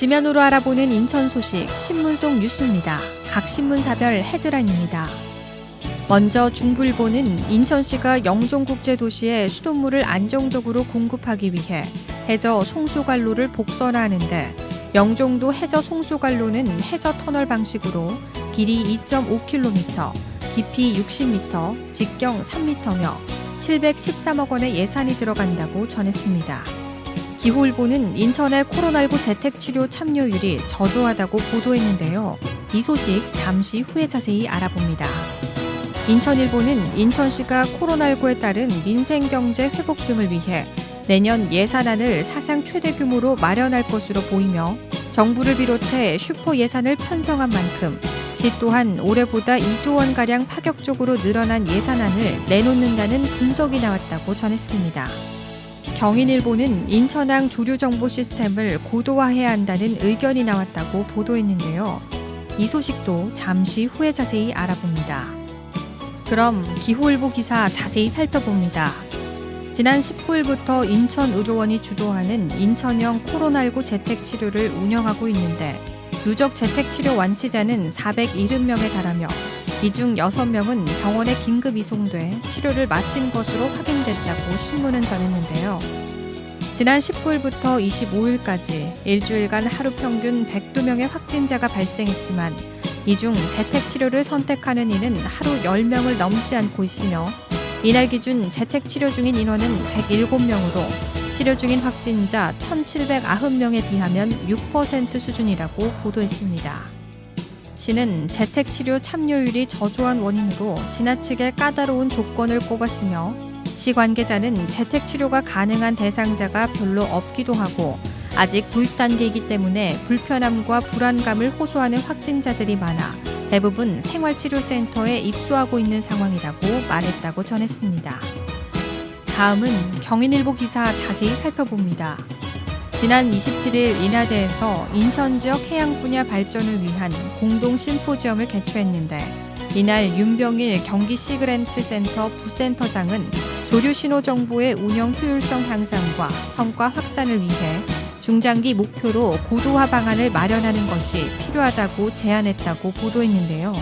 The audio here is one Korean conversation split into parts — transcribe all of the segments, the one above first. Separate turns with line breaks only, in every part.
지면으로 알아보는 인천 소식 신문 속 뉴스입니다. 각 신문사별 헤드라인입니다. 먼저 중부일보는 인천시가 영종국제도시에 수돗물을 안정적으로 공급하기 위해 해저 송수관로를 복선화하는데 영종도 해저 송수관로는 해저 터널 방식으로 길이 2.5km, 깊이 60m, 직경 3m며 713억 원의 예산이 들어간다고 전했습니다. 기후일보는 인천의 코로나19 재택치료 참여율이 저조하다고 보도했는데요. 이 소식 잠시 후에 자세히 알아봅니다. 인천일보는 인천시가 코로나19에 따른 민생경제 회복 등을 위해 내년 예산안을 사상 최대 규모로 마련할 것으로 보이며 정부를 비롯해 슈퍼 예산을 편성한 만큼 시 또한 올해보다 2조 원가량 파격적으로 늘어난 예산안을 내놓는다는 분석이 나왔다고 전했습니다. 경인일보는 인천항 조류정보 시스템을 고도화해야 한다는 의견이 나왔다고 보도했는데요. 이 소식도 잠시 후에 자세히 알아봅니다. 그럼 기후일보 기사 자세히 살펴봅니다. 지난 19일부터 인천의료원이 주도하는 인천형 코로나19 재택치료를 운영하고 있는데 누적 재택치료 완치자는 470명에 달하며 이 중 6명은 병원에 긴급 이송돼 치료를 마친 것으로 확인됐다고 신문은 전했는데요. 지난 19일부터 25일까지 일주일간 하루 평균 102명의 확진자가 발생했지만 이 중 재택치료를 선택하는 이는 하루 10명을 넘지 않고 있으며 이날 기준 재택치료 중인 인원은 107명으로 치료 중인 확진자 1,790명에 비하면 6% 수준이라고 보도했습니다. 시는 재택치료 참여율이 저조한 원인으로 지나치게 까다로운 조건을 꼽았으며 시 관계자는 재택치료가 가능한 대상자가 별로 없기도 하고 아직 도입 단계이기 때문에 불편함과 불안감을 호소하는 확진자들이 많아 대부분 생활치료센터에 입소하고 있는 상황이라고 말했다고 전했습니다. 다음은 경인일보 기사 자세히 살펴봅니다. 지난 27일 인하대에서 인천 지역 해양 분야 발전을 위한 공동 심포지엄을 개최했는데 이날 윤병일 경기 시그랜트 센터 부센터장은 조류 신호 정보의 운영 효율성 향상과 성과 확산을 위해 중장기 목표로 고도화 방안을 마련하는 것이 필요하다고 제안했다고 보도했는데요.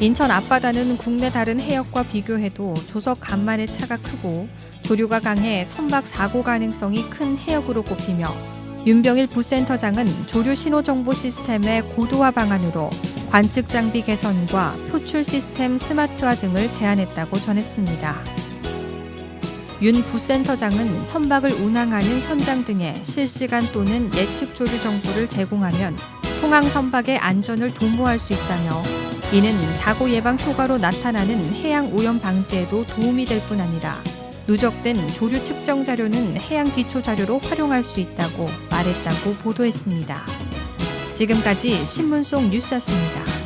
인천 앞바다는 국내 다른 해역과 비교해도 조석 간만의 차가 크고 조류가 강해 선박 사고 가능성이 큰 해역으로 꼽히며 윤병일 부센터장은 조류 신호 정보 시스템의 고도화 방안으로 관측 장비 개선과 표출 시스템 스마트화 등을 제안했다고 전했습니다. 윤 부센터장은 선박을 운항하는 선장 등의 실시간 또는 예측 조류 정보를 제공하면 통항 선박의 안전을 도모할 수 있다며 이는 사고 예방 효과로 나타나는 해양 오염 방지에도 도움이 될 뿐 아니라 누적된 조류 측정 자료는 해양 기초 자료로 활용할 수 있다고 말했다고 보도했습니다. 지금까지 신문 속 뉴스였습니다.